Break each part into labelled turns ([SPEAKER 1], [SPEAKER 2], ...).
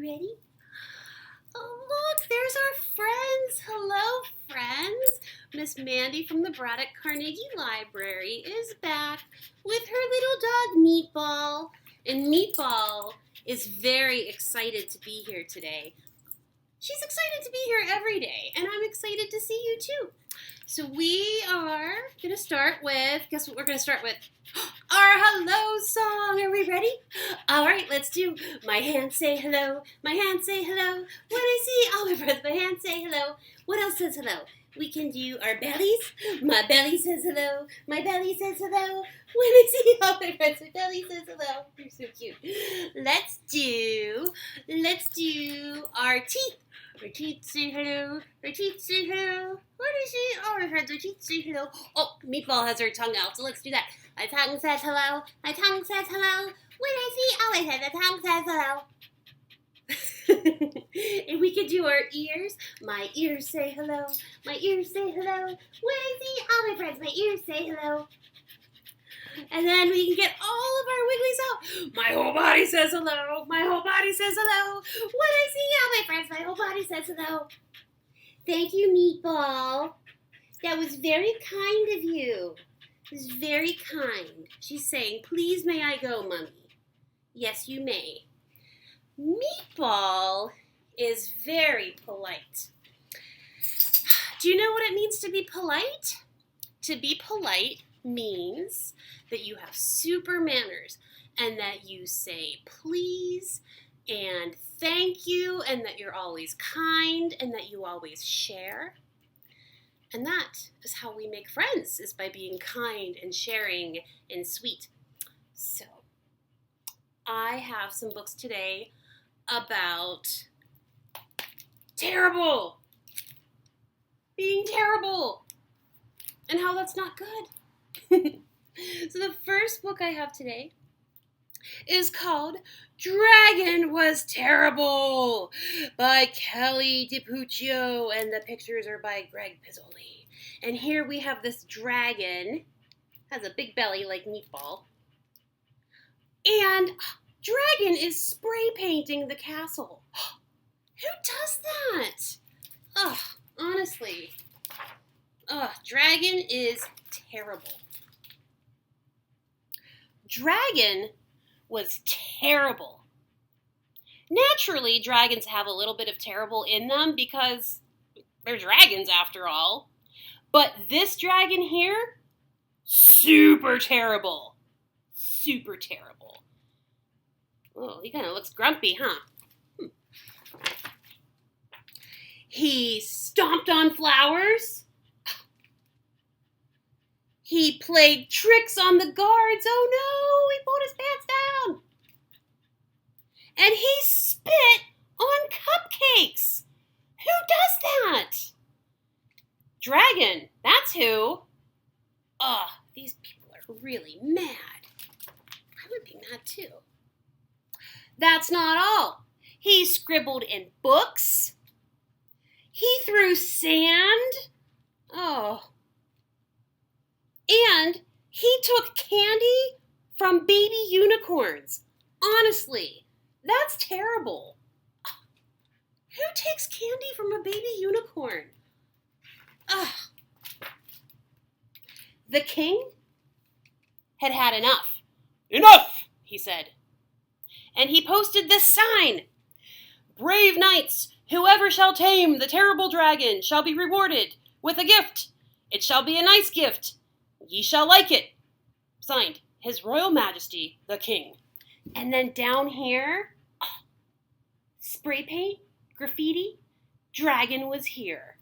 [SPEAKER 1] ready? Oh, look, there's our friends. Hello, friends. Miss Mandy from the Braddock Carnegie Library is back with her little dog, Meatball. And Meatball is very excited to be here today. She's excited to be here every day, and I'm excited to see you too. So we are going to start with, guess what we're going to start with? Our hello song. Are we ready? All right, let's do my hands say hello. My hands say hello. When I see all my friends, my hands say hello. What else says hello? We can do our bellies. My belly says hello. My belly says hello. When I see all my friends, my belly says hello. You're so cute. Let's do our teeth. Our teeth say hello. Our teeth say hello. What is she? Oh, my friends, our teeth say hello. Oh, Meatball has her tongue out, so let's do that. My tongue says hello. My tongue says hello. When I see all my friends, my tongue says hello. And we could do our ears. My ears say hello. My ears say hello. When I see all my friends, my ears say hello. And then we can get all of our wigglies out. My whole body says hello. My whole body says hello. When I see all my friends, my whole body says hello. Thank you, Meatball. That was very kind of you. It was very kind. She's saying, please may I go, Mummy? Yes, you may. Meatball is very polite. Do you know what it means to be polite? To be polite means that you have super manners and that you say please and thank you and that you're always kind and that you always share. And that is how we make friends, is by being kind and sharing and sweet. So, I have some books today about terrible. Being terrible. And how that's not good. So the first book I have today is called Dragon Was Terrible by Kelly DiPuccio, and the pictures are by Greg Pizzoli. And here we have this dragon, has a big belly like Meatball, and Dragon is spray painting the castle. Who does that? Ugh, honestly. Ugh, Dragon is terrible. Dragon was terrible. Naturally, dragons have a little bit of terrible in them because they're dragons after all. But this dragon here, super terrible. Super terrible. Oh, he kind of looks grumpy, huh? He stomped on flowers. He played tricks on the guards. Oh no, he pulled his pants down. And he spit on cupcakes. Who does that? Dragon, that's who. Ugh, these people are really mad. I would be mad too. That's not all. He scribbled in books. He threw sand. Oh. And he took candy from baby unicorns. Honestly, that's terrible. Who takes candy from a baby unicorn? Ugh. The king had had enough. Enough, he said. And he posted this sign. Brave knights, whoever shall tame the terrible dragon shall be rewarded with a gift. It shall be a nice gift. Ye shall like it. Signed, His Royal Majesty, the King. And then down here, spray paint, graffiti, Dragon was here.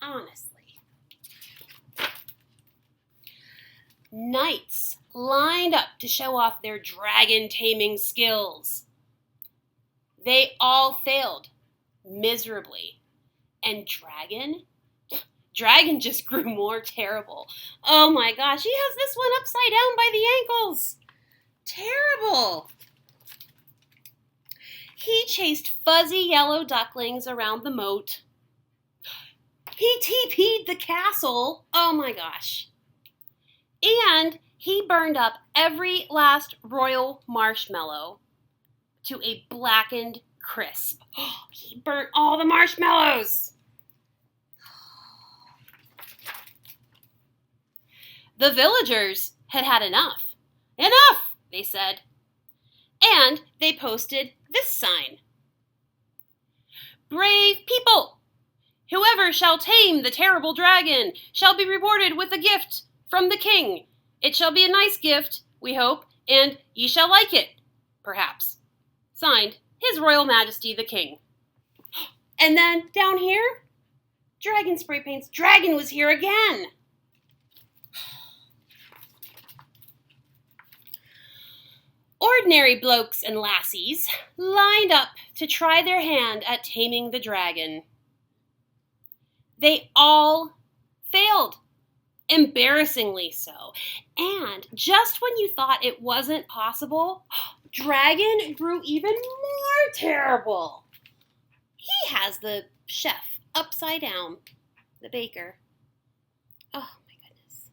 [SPEAKER 1] Honestly. Knights lined up to show off their dragon taming skills. They all failed miserably. And Dragon just grew more terrible. Oh my gosh, he has this one upside down by the ankles. Terrible. He chased fuzzy yellow ducklings around the moat. He TP'd the castle. Oh my gosh. And he burned up every last royal marshmallow to a blackened crisp. He burnt all the marshmallows. The villagers had had enough. Enough, they said. And they posted this sign. Brave people, whoever shall tame the terrible dragon shall be rewarded with a gift from the king. It shall be a nice gift, we hope, and ye shall like it, perhaps. Signed, His Royal Majesty the King. And then down here, dragon spray paints. Dragon was here again. Ordinary blokes and lassies lined up to try their hand at taming the dragon. They all failed, embarrassingly so. And just when you thought it wasn't possible, dragon grew even more terrible. He has the chef upside down, the baker. Oh my goodness.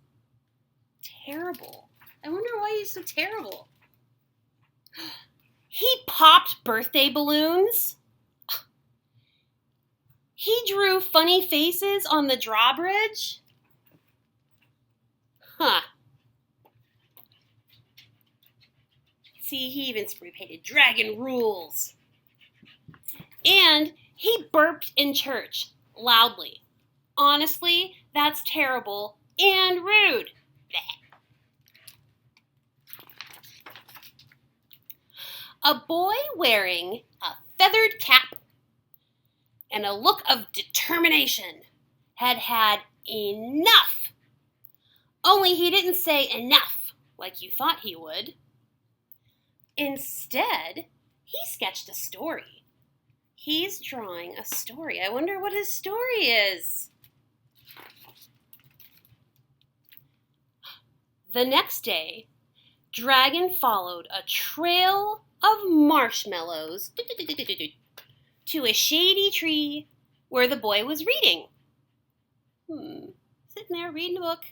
[SPEAKER 1] Terrible. I wonder why he's so terrible. He popped birthday balloons. He drew funny faces on the drawbridge. See, he even spray painted dragon rules. And he burped in church loudly. Honestly, that's terrible and rude. Blech. A boy wearing a feathered cap and a look of determination had had enough. Only he didn't say enough like you thought he would. Instead, he sketched a story. He's drawing a story. I wonder what his story is. The next day, Dragon followed a trail of marshmallows to a shady tree where the boy was reading. Sitting there reading a book.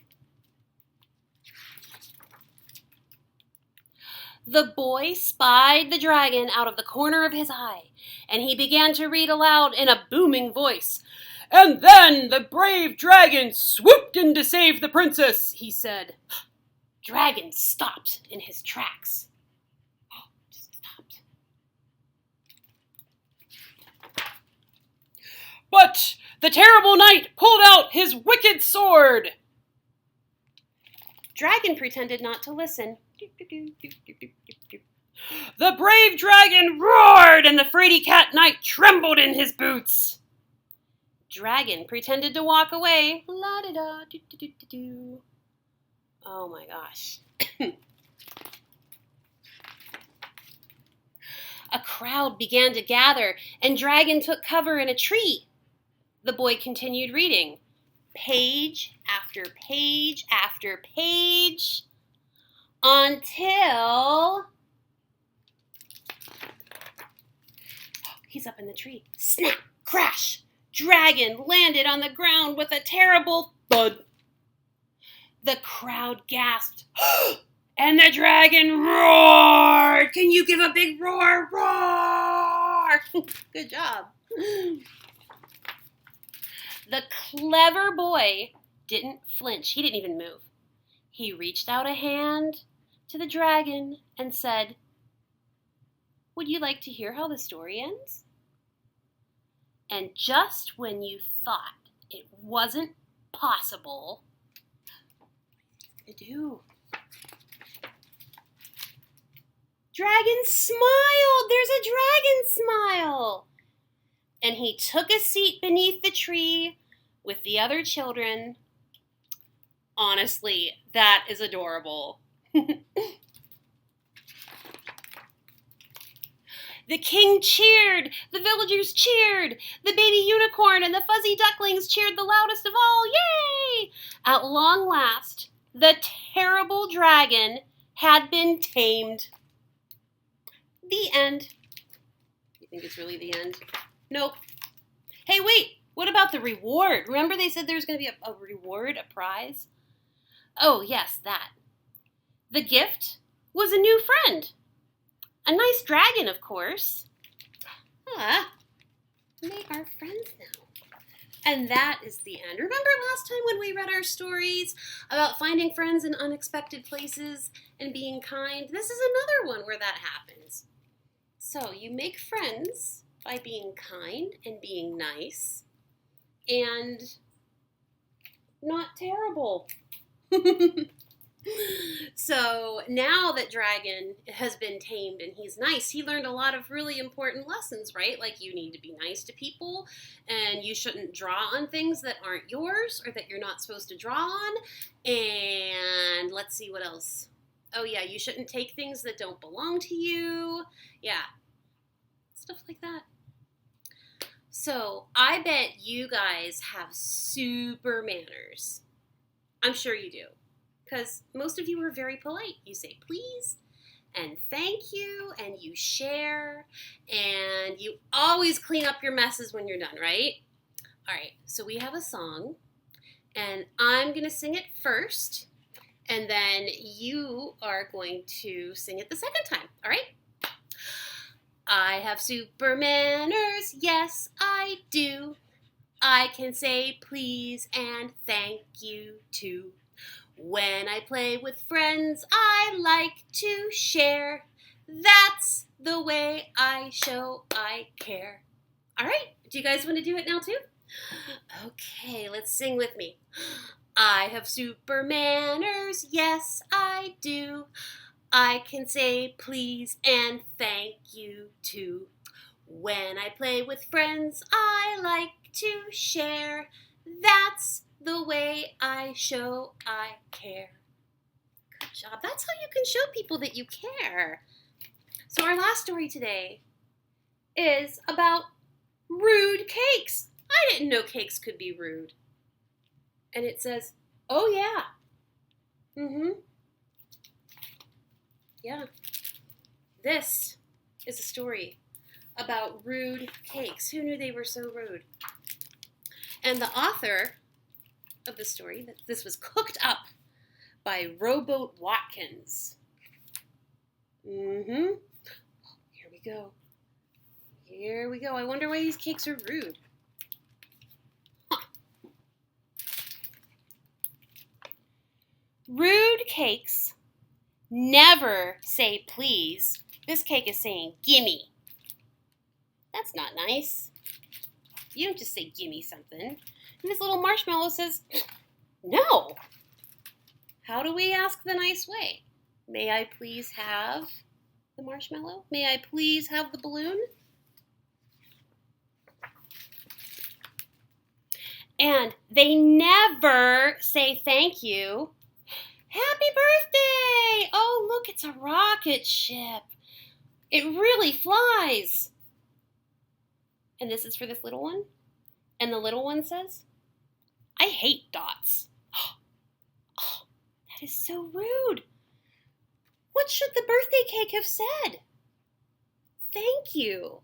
[SPEAKER 1] The boy spied the dragon out of the corner of his eye, and he began to read aloud in a booming voice. And then the brave dragon swooped in to save the princess, he said. Dragon stopped in his tracks. Just stopped. But the terrible knight pulled out his wicked sword. Dragon pretended not to listen. The brave dragon roared, and the fraidy cat knight trembled in his boots. Dragon pretended to walk away. La-da-da-do-do-do-do. Oh my gosh. A crowd began to gather, and Dragon took cover in a tree. The boy continued reading, page after page after page, until he's up in the tree. Snap, crash! Dragon landed on the ground with a terrible thud. The crowd gasped, and the dragon roared. Can you give a big roar? Roar! Good job. The clever boy didn't flinch. He didn't even move. He reached out a hand to the dragon and said, would you like to hear how the story ends? And just when you thought it wasn't possible, do. Dragon smiled. There's a dragon smile. And he took a seat beneath the tree with the other children. Honestly, that is adorable. The king cheered. The villagers cheered. The baby unicorn and the fuzzy ducklings cheered the loudest of all. Yay! At long last, the terrible dragon had been tamed. The end. You think it's really the end? Nope. Hey, wait. What about the reward? Remember they said there was going to be a reward, a prize? Oh, yes, that. The gift was a new friend. A nice dragon, of course. Ah, they are friends now. And that is the end. Remember last time when we read our stories about finding friends in unexpected places and being kind? This is another one where that happens. So you make friends by being kind and being nice and not terrible. So now that Dragon has been tamed and he's nice, he learned a lot of really important lessons, right? Like you need to be nice to people and you shouldn't draw on things that aren't yours or that you're not supposed to draw on. And let's see what else. Oh yeah, you shouldn't take things that don't belong to you. Yeah, stuff like that. So I bet you guys have super manners. I'm sure you do. Because most of you are very polite. You say please and thank you and you share and you always clean up your messes when you're done, right? All right, so we have a song and I'm going to sing it first and then you are going to sing it the second time, all right? I have super manners, yes I do. I can say please and thank you too. When I play with friends, I like to share. That's the way I show I care. All right, do you guys want to do it now too? Okay, let's sing with me. I have super manners, yes I do. I can say please and thank you too. When I play with friends, I like to share. That's the way I show I care. Good job. That's how you can show people that you care. So our last story today is about rude cakes. I didn't know cakes could be rude. And it says, oh yeah. Yeah. This is a story about rude cakes. Who knew they were so rude? And the author of the story, this was cooked up by Rowboat Watkins. Here we go. Here we go. I wonder why these cakes are rude. Huh. Rude cakes never say please. This cake is saying gimme. That's not nice. You don't just say gimme something. And this little marshmallow says no. How do we ask the nice way? May I please have the marshmallow? May I please have the balloon? And they never say thank you. Happy birthday! Oh, look, it's a rocket ship. It really flies. And this is for this little one. And the little one says, I hate dots. Oh, that is so rude. What should the birthday cake have said? Thank you.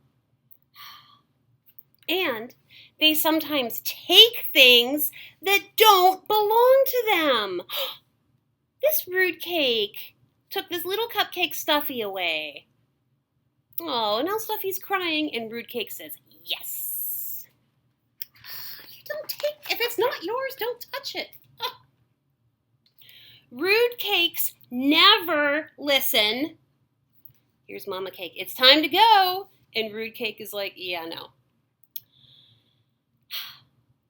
[SPEAKER 1] And they sometimes take things that don't belong to them. This rude cake took this little cupcake Stuffy away. Oh, now Stuffy's crying and rude cake says, yes. You don't take, if it's not yours, don't touch it. Oh. Rude cakes never listen. Here's Mama Cake. It's time to go. And Rude Cake is like, yeah, no.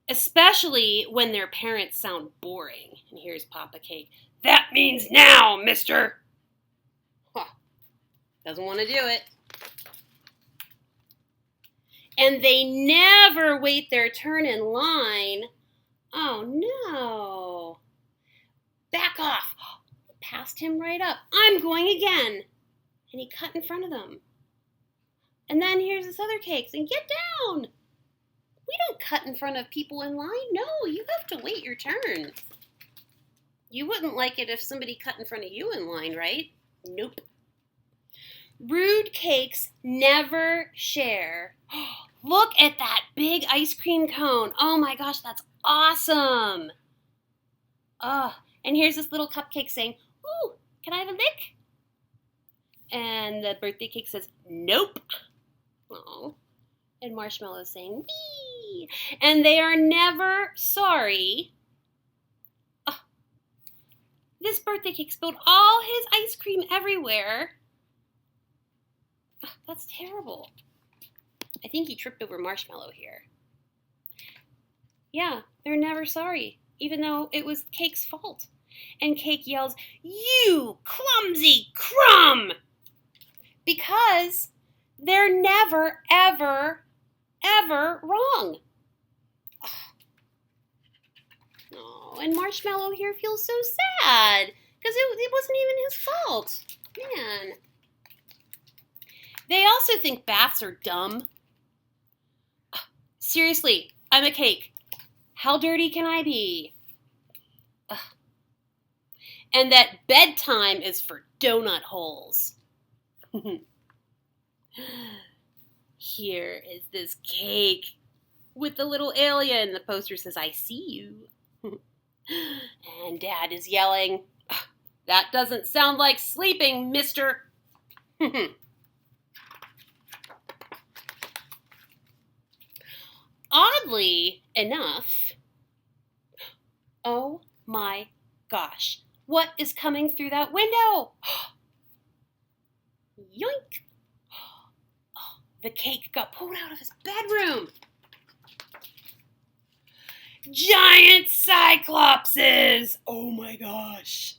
[SPEAKER 1] Especially when their parents sound boring. And here's Papa Cake. That means now, mister. Huh. Doesn't want to do it. And they never wait their turn in line. Oh, no. Back off. Passed him right up. I'm going again. And he cut in front of them. And then here's this other cake saying, get down. We don't cut in front of people in line. No, you have to wait your turn. You wouldn't like it if somebody cut in front of you in line, right? Nope. Rude cakes never share. Look at that big ice cream cone. Oh my gosh, that's awesome. Oh, and here's this little cupcake saying, ooh, can I have a lick? And the birthday cake says, nope. Oh. And Marshmallow's saying, wee. And they are never sorry. Oh, this birthday cake spilled all his ice cream everywhere. Oh, that's terrible. I think he tripped over Marshmallow here. Yeah, they're never sorry, even though it was Cake's fault. And Cake yells, you clumsy crumb! Because they're never, ever, ever wrong. Oh, and Marshmallow here feels so sad because it wasn't even his fault. Man. They also think baths are dumb. Seriously, I'm a cake. How dirty can I be? And that bedtime is for donut holes. Here is this cake with the little alien. The poster says, I see you. And Dad is yelling, that doesn't sound like sleeping, mister. Oddly enough, oh my gosh, what is coming through that window? Yoink! Oh, the cake got pulled out of his bedroom. Giant cyclopses! Oh my gosh.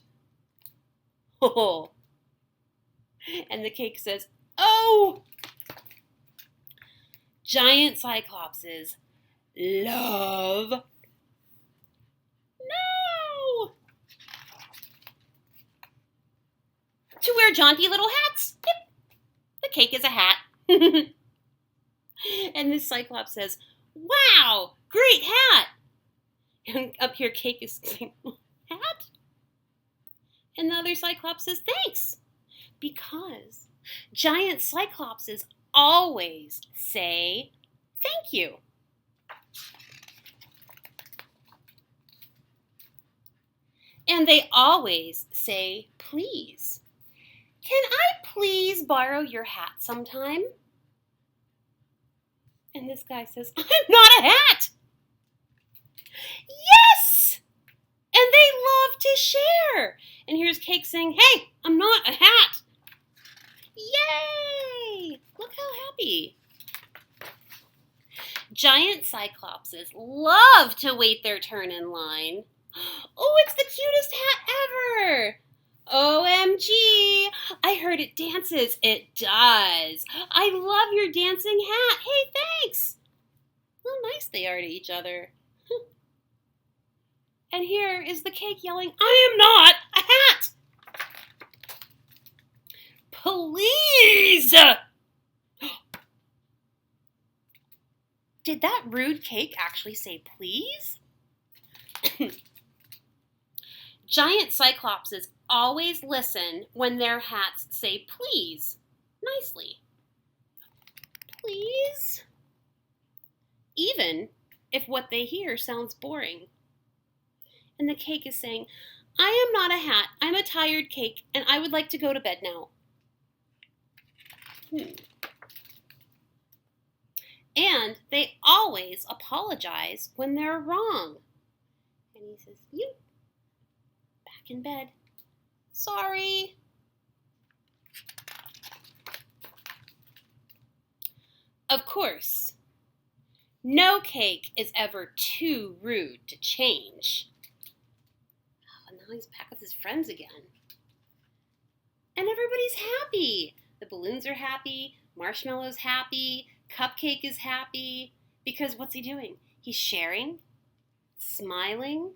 [SPEAKER 1] Oh. And the cake says, oh! Giant cyclopses love. No! To wear jaunty little hats. Yep. The cake is a hat. And this cyclops says, wow, great hat. And up here, Cake is saying, hat? And the other cyclops says, thanks. Because giant cyclopses always say thank you. And they always say please. Can I please borrow your hat sometime? And this guy says, I'm not a hat. Yes! And they love to share. And here's Cake saying, hey, I'm not a hat. Yay! Look how happy. Giant cyclopses love to wait their turn in line. Oh, it's the cutest hat ever. OMG, I heard it dances. It does. I love your dancing hat. Hey, thanks. How nice they are to each other. And here is the Cake yelling, I am not a hat. Please. Did that rude Cake actually say please? Giant cyclopses always listen when their hats say please nicely. Please? Even if what they hear sounds boring. And the Cake is saying, I am not a hat, I'm a tired Cake, and I would like to go to bed now. And they always apologize when they're wrong. And he says, you, back in bed. Sorry. Of course, no Cake is ever too rude to change. Oh, now he's back with his friends again. And everybody's happy. The balloons are happy. Marshmallow's happy. Cupcake is happy. Because what's he doing? He's sharing, smiling.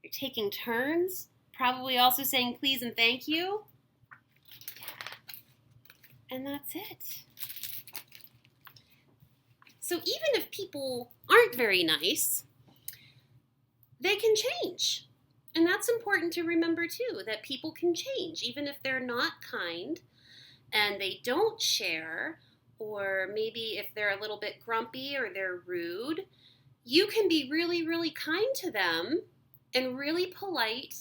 [SPEAKER 1] They're taking turns. Probably also saying please and thank you. And that's it. So even if people aren't very nice, they can change. And that's important to remember too, that people can change, even if they're not kind and they don't share, or maybe if they're a little bit grumpy or they're rude, you can be really, really kind to them and really polite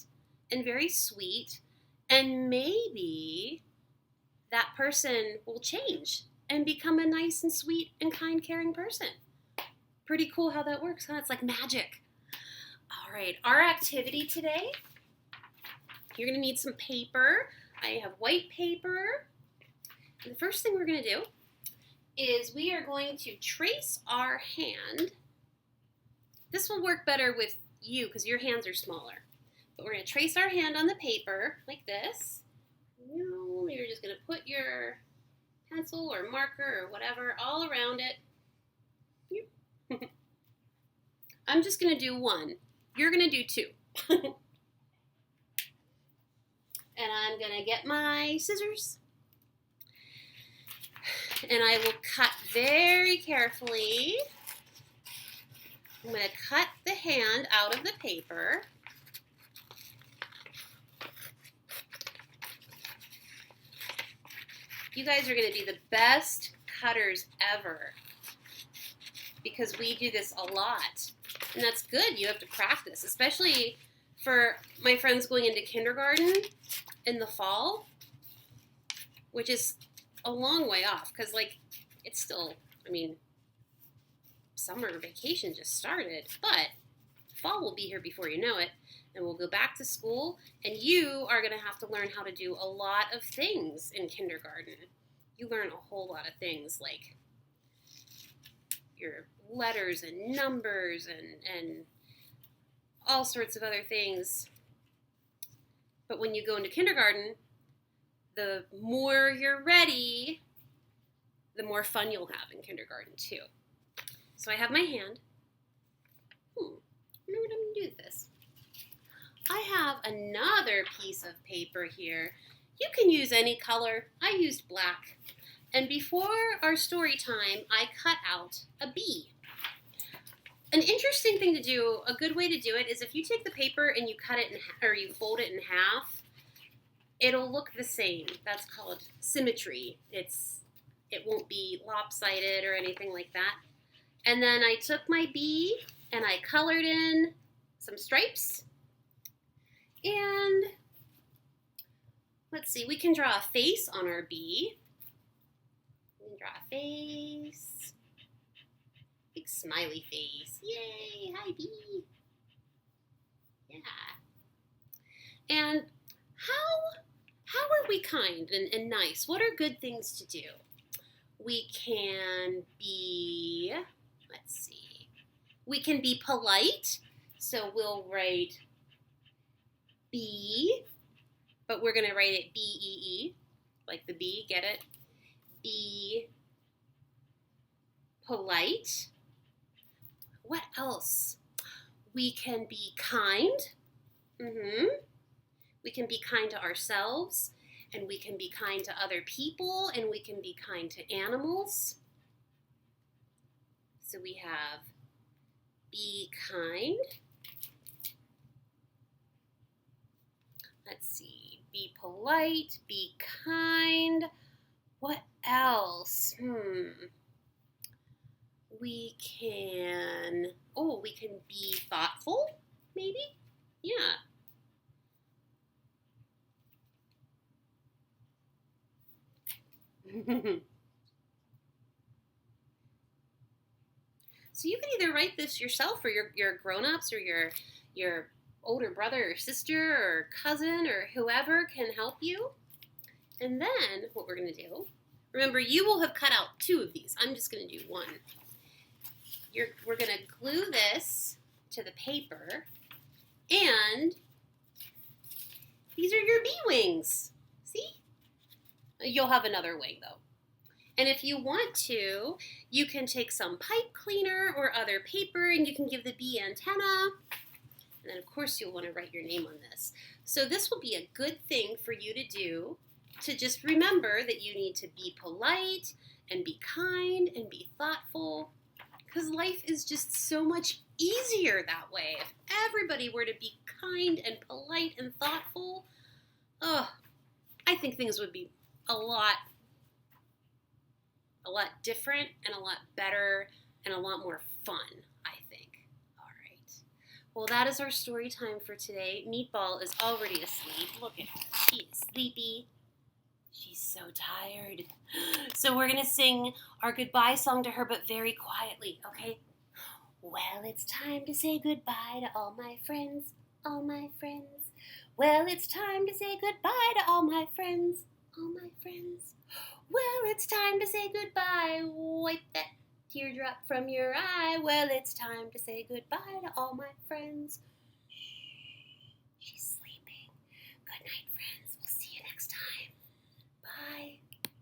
[SPEAKER 1] and very sweet, and maybe that person will change and become a nice and sweet and kind, caring person. Pretty cool how that works, huh? It's like magic. All right, our activity today, you're gonna need some paper. I have white paper. And the first thing we're gonna do is we are going to trace our hand. This will work better with you because your hands are smaller. But we're gonna trace our hand on the paper like this. You're just gonna put your pencil or marker or whatever all around it. I'm just going to do one. You're going to do two. And I'm going to get my scissors. And I will cut very carefully. I'm going to cut the hand out of the paper. You guys are going to be the best cutters ever because we do this a lot. And that's good. You have to practice, especially for my friends going into kindergarten in the fall, which is a long way off because, like, it's still, I mean, summer vacation just started, but fall will be here before you know it, and we'll go back to school, and you are going to have to learn how to do a lot of things in kindergarten. You learn a whole lot of things, like your letters and numbers and all sorts of other things. But when you go into kindergarten, the more you're ready, the more fun you'll have in kindergarten too. So I have my hand. I wonder what I'm going to do with this. I have another piece of paper here. You can use any color. I used black. And before our story time, I cut out a bee. An interesting thing to do, a good way to do it, is if you take the paper and you cut it or you fold it in half, it'll look the same. That's called symmetry. It won't be lopsided or anything like that. And then I took my bee and I colored in some stripes. And let's see, we can draw a face on our bee. We can draw a face. Big smiley face. Yay, hi bee. Yeah. And how are we kind and nice? What are good things to do? We can be, let's see, we can be polite. So we'll write B, but we're going to write it B-E-E, like the bee, get it? Be polite. What else? We can be kind. We can be kind to ourselves, and we can be kind to other people, and we can be kind to animals. So we have be kind. Let's see, be polite, be kind. What else? We can be thoughtful, maybe? Yeah. So you can either write this yourself, or your grown-ups, or your older brother or sister or cousin or whoever can help you. And then what we're going to do, remember you will have cut out two of these. I'm just going to do one. We're going to glue this to the paper, and these are your bee wings. See? You'll have another wing though. And if you want to, you can take some pipe cleaner or other paper and you can give the bee antenna. And then of course you'll want to write your name on this. So this will be a good thing for you to do, to just remember that you need to be polite and be kind and be thoughtful, because life is just so much easier that way. If everybody were to be kind and polite and thoughtful, I think things would be a lot different and a lot better and a lot more fun, I think. All right. Well, that is our story time for today. Meatball is already asleep. Look at her. She is sleepy. She's so tired. So we're going to sing our goodbye song to her, but very quietly, okay? Well, it's time to say goodbye to all my friends, all my friends. Well, it's time to say goodbye to all my friends, all my friends. Well, it's time to say goodbye. Wipe that teardrop from your eye. Well, it's time to say goodbye to all my friends.